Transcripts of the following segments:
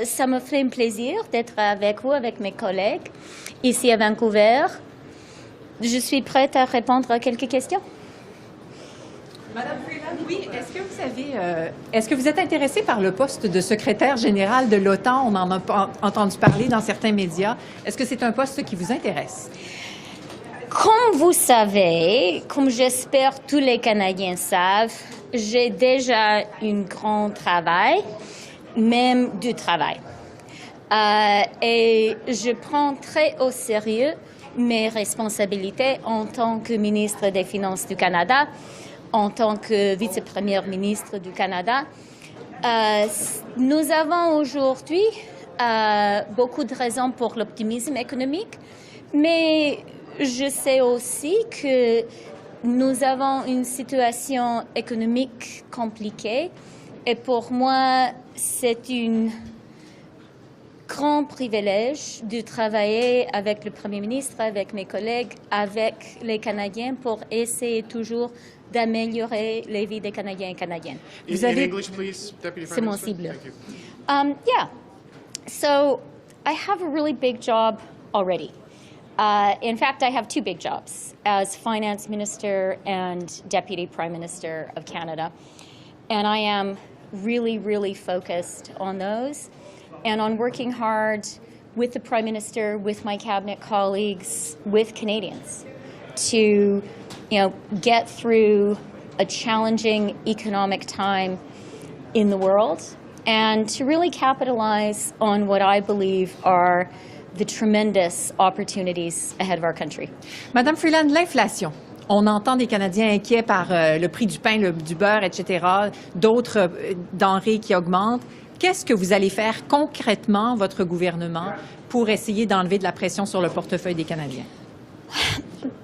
Ça me fait un plaisir d'être avec vous, avec mes collègues, ici à Vancouver. Je suis prête à répondre à quelques questions. Madame Freeland, oui, est-ce que vous êtes intéressée par le poste de secrétaire général de l'OTAN? On en a entendu parler dans certains médias. Est-ce que c'est un poste qui vous intéresse? Comme vous savez, comme j'espère tous les Canadiens savent, j'ai déjà un grand travail, même du travail. Et je prends très au sérieux mes responsabilités en tant que ministre des Finances du Canada, en tant que vice-première ministre du Canada. Nous avons aujourd'hui beaucoup de raisons pour l'optimisme économique, mais je sais aussi que nous avons une situation économique compliquée et pour moi, c'est un grand privilège de travailler avec le Premier ministre, avec mes collègues, avec les Canadiens pour essayer toujours d'améliorer les vies des Canadiens et Canadiennes. Vous avez... English, please, Deputy Prime C'est mon Minister. cible. Thank you. Yeah. So I have a really big job already. In fact, I have two big jobs as Finance Minister and Deputy Prime Minister of Canada. And I am really, really focused on those and on working hard with the Prime Minister, with my cabinet colleagues, with Canadians to, get through a challenging economic time in the world and to really capitalize on what I believe are the tremendous opportunities ahead of our country. Madame Freeland, l'inflation. On entend des Canadiens inquiets par le prix du pain, du beurre, etc., d'autres denrées qui augmentent. Qu'est-ce que vous allez faire concrètement, votre gouvernement, pour essayer d'enlever de la pression sur le portefeuille des Canadiens?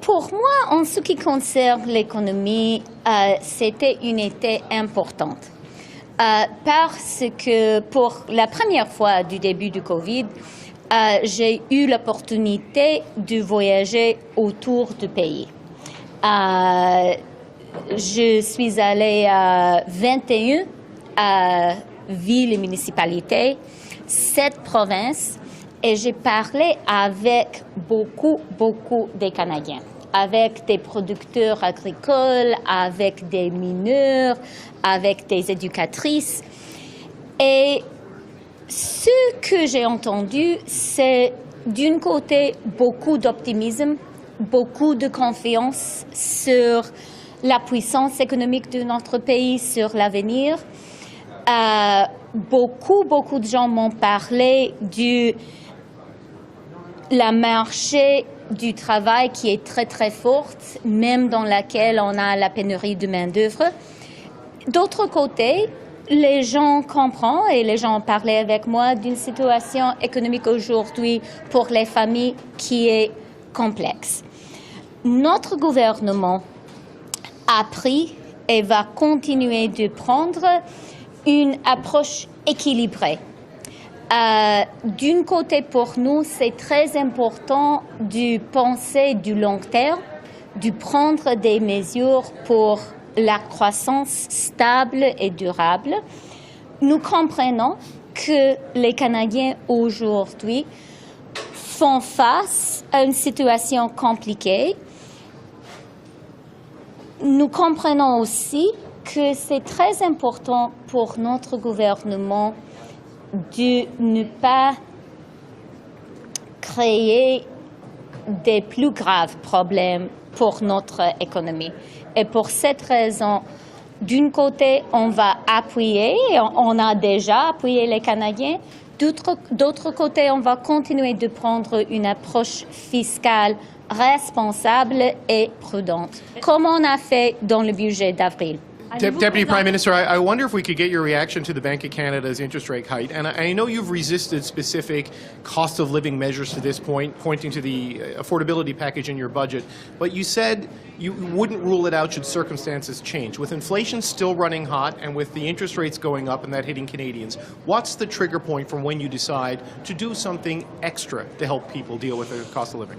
Pour moi, en ce qui concerne l'économie, c'était une été importante. Parce que pour la première fois du début du COVID, j'ai eu l'opportunité de voyager autour du pays. Je suis allée à 21 villes et municipalités, 7 provinces, et j'ai parlé avec beaucoup des Canadiens, avec des producteurs agricoles, avec des mineurs, avec des éducatrices. Et ce que j'ai entendu, c'est d'un côté beaucoup d'optimisme, beaucoup de confiance sur la puissance économique de notre pays, sur l'avenir. Beaucoup de gens m'ont parlé de la marché du travail qui est très forte, même dans laquelle on a la pénurie de main-d'œuvre. D'autre côté, les gens comprennent et les gens ont parlé avec moi d'une situation économique aujourd'hui pour les familles qui est complexe. Notre gouvernement a pris et va continuer de prendre une approche équilibrée. D'un côté, pour nous, c'est très important de penser du long terme, de prendre des mesures pour la croissance stable et durable. Nous comprenons que les Canadiens aujourd'hui font face à une situation compliquée. Nous comprenons aussi que c'est très important pour notre gouvernement de ne pas créer des plus graves problèmes pour notre économie. Et pour cette raison, d'un côté, on va appuyer, et on a déjà appuyé les Canadiens. D'autre côté, on va continuer de prendre une approche fiscale responsable et prudente, comme on a fait dans le budget d'avril. Deputy Prime Minister, I wonder if we could get your reaction to the Bank of Canada's interest rate hike. And I know you've resisted specific cost of living measures to this point, pointing to the affordability package in your budget. But you said you wouldn't rule it out should circumstances change. With inflation still running hot and with the interest rates going up and that hitting Canadians, what's the trigger point from when you decide to do something extra to help people deal with the cost of living?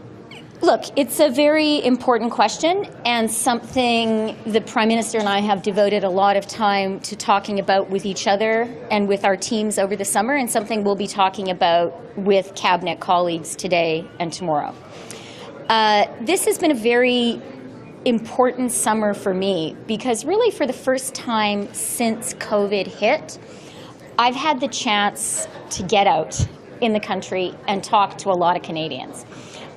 Look, it's a very important question and something the Prime Minister and I have devoted a lot of time to talking about with each other and with our teams over the summer, and something we'll be talking about with Cabinet colleagues today and tomorrow. This has been a very important summer for me because really for the first time since COVID hit, I've had the chance to get out in the country and talk to a lot of Canadians.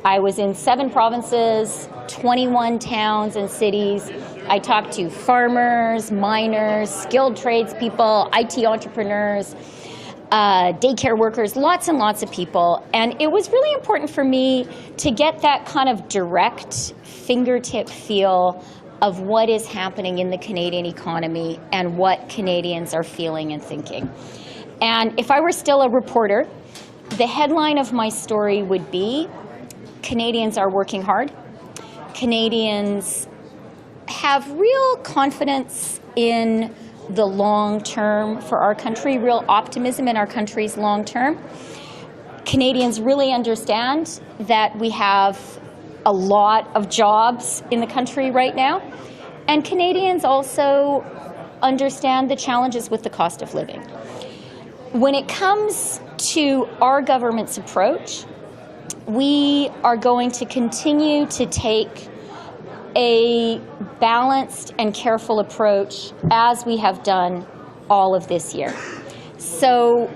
I was in 7 provinces, 21 towns and cities. I talked to farmers, miners, skilled tradespeople, IT entrepreneurs, daycare workers, lots and lots of people. And it was really important for me to get that kind of direct fingertip feel of what is happening in the Canadian economy and what Canadians are feeling and thinking. And if I were still a reporter, the headline of my story would be, Canadians are working hard. Canadians have real confidence in the long term for our country, real optimism in our country's long term. Canadians really understand that we have a lot of jobs in the country right now. And Canadians also understand the challenges with the cost of living. When it comes to our government's approach, we are going to continue to take a balanced and careful approach as we have done all of this year. So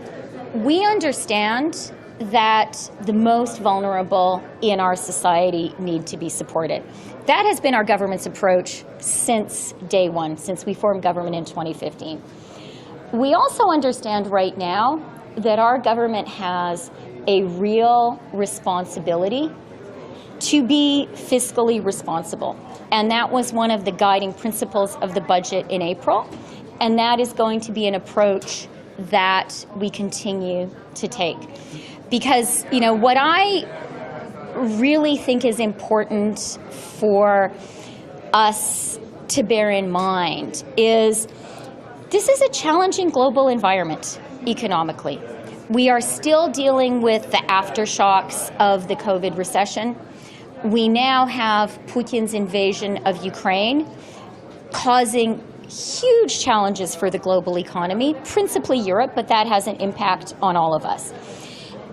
we understand that the most vulnerable in our society need to be supported. That has been our government's approach since day one, since we formed government in 2015. We also understand right now that our government has a real responsibility to be fiscally responsible. And that was one of the guiding principles of the budget in April. And that is going to be an approach that we continue to take. Because, you know, what I really think is important for us to bear in mind is this is a challenging global environment economically. We are still dealing with the aftershocks of the COVID recession. We now have Putin's invasion of Ukraine causing huge challenges for the global economy, principally Europe, but that has an impact on all of us.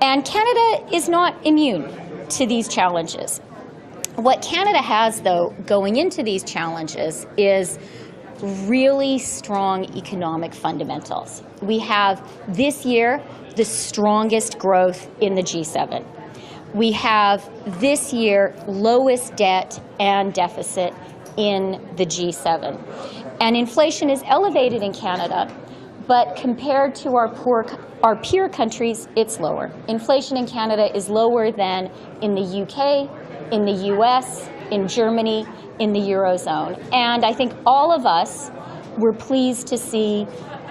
And Canada is not immune to these challenges. What Canada has, though, going into these challenges is really strong economic fundamentals. We have this year the strongest growth in the G7. We have this year lowest debt and deficit in the G7. And inflation is elevated in Canada, but compared to our peer countries, it's lower. Inflation in Canada is lower than in the UK, in the US, in Germany, in the Eurozone. And I think all of us were pleased to see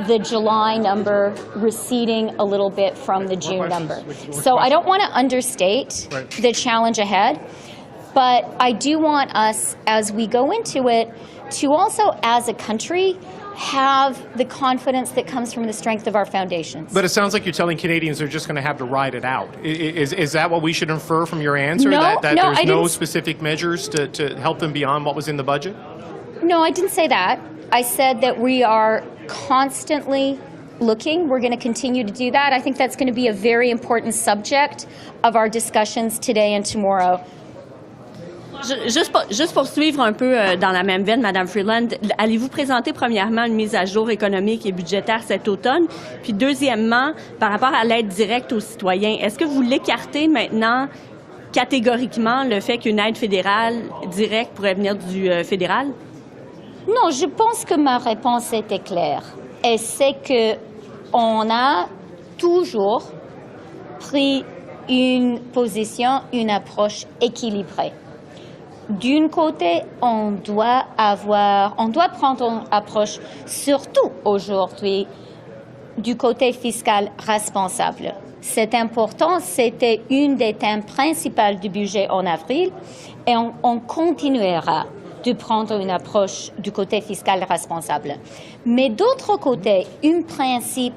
the July number receding a little bit from the June number. So I don't want to understate the challenge ahead, but I do want us, as we go into it, to also, as a country, have the confidence that comes from the strength of our foundations. But it sounds like you're telling Canadians they're just going to have to ride it out. Is that what we should infer from your answer? No, that no, there's no specific measures to help them beyond what was in the budget? No, I didn't say that. I said that we are constantly looking. We're going to continue to do that. I think that's going to be a very important subject of our discussions today and tomorrow. Juste pour suivre un peu dans la même veine, Madame Freeland, allez-vous présenter premièrement une mise à jour économique et budgétaire cet automne? Puis deuxièmement, par rapport à l'aide directe aux citoyens, est-ce que vous l'écartez maintenant catégoriquement le fait qu'une aide fédérale directe pourrait venir du fédéral? Non, je pense que ma réponse était claire. Et c'est qu'on a toujours pris une position, une approche équilibrée. D'un côté, on doit prendre une approche, surtout aujourd'hui, du côté fiscal responsable. C'est important, c'était une des thèmes principaux du budget en avril, et on continuera de prendre une approche du côté fiscal responsable. Mais d'autre côté, un principe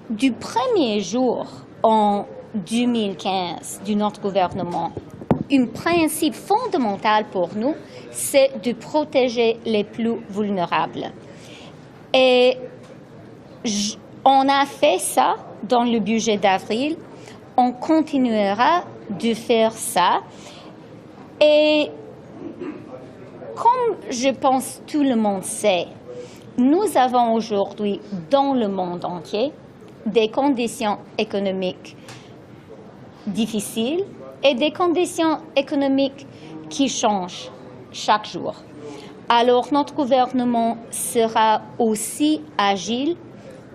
du premier jour en 2015 de notre gouvernement, un principe fondamental pour nous, c'est de protéger les plus vulnérables. Et on a fait ça dans le budget d'avril. On continuera de faire ça. Et comme je pense tout le monde sait, nous avons aujourd'hui dans le monde entier des conditions économiques difficiles et des conditions économiques qui changent chaque jour. Alors notre gouvernement sera aussi agile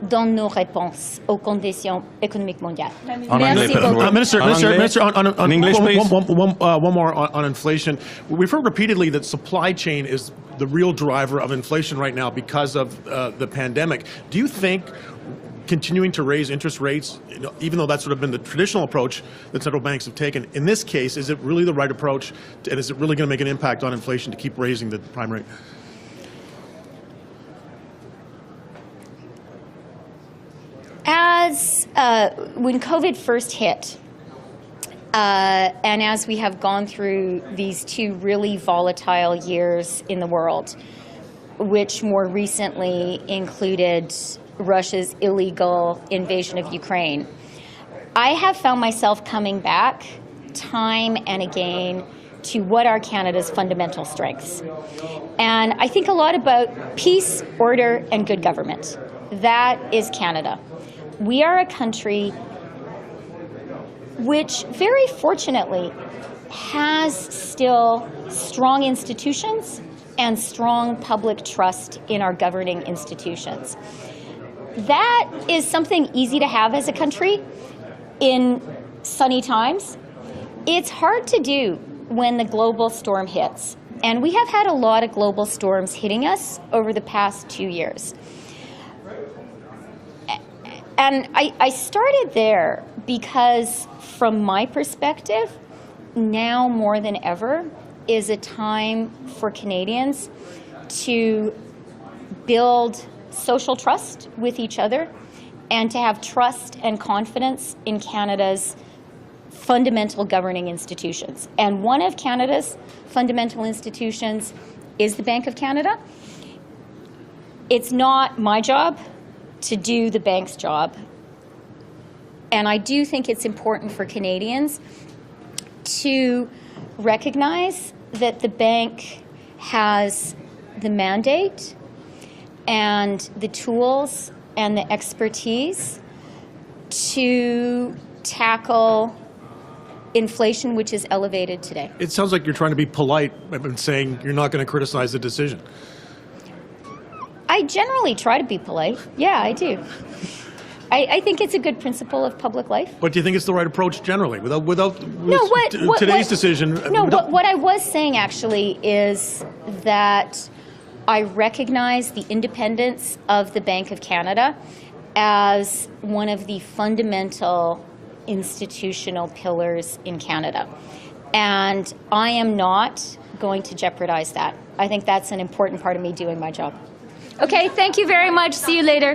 dans nos réponses aux conditions économiques mondiales. Merci beaucoup. Minister, on English, please. one more on inflation. We've heard repeatedly that supply chain is the real driver of inflation right now because of the pandemic. Do you think continuing to raise interest rates, even though that's sort of been the traditional approach that central banks have taken, in this case, is it really the right approach, and is it really going to make an impact on inflation to keep raising the prime rate? As when COVID first hit, and as we have gone through these two really volatile years in the world, which more recently included Russia's illegal invasion of Ukraine, I have found myself coming back time and again to what are Canada's fundamental strengths. And I think a lot about peace, order, and good government. That is Canada. We are a country which very fortunately has still strong institutions and strong public trust in our governing institutions. That is something easy to have as a country in sunny times. It's hard to do when the global storm hits. And we have had a lot of global storms hitting us over the past 2 years. And I started there because, from my perspective, now more than ever is a time for Canadians to build social trust with each other and to have trust and confidence in Canada's fundamental governing institutions. And one of Canada's fundamental institutions is the Bank of Canada. It's not my job to do the bank's job. And I do think it's important for Canadians to recognize that the bank has the mandate and the tools and the expertise to tackle inflation, which is elevated today. It sounds like you're trying to be polite and saying you're not going to criticize the decision. I generally try to be polite. Yeah, I do. I think it's a good principle of public life. But do you think it's the right approach generally, without today's decision? What I was saying actually is that I recognize the independence of the Bank of Canada as one of the fundamental institutional pillars in Canada. And I am not going to jeopardize that. I think that's an important part of me doing my job. Okay, thank you very much. See you later.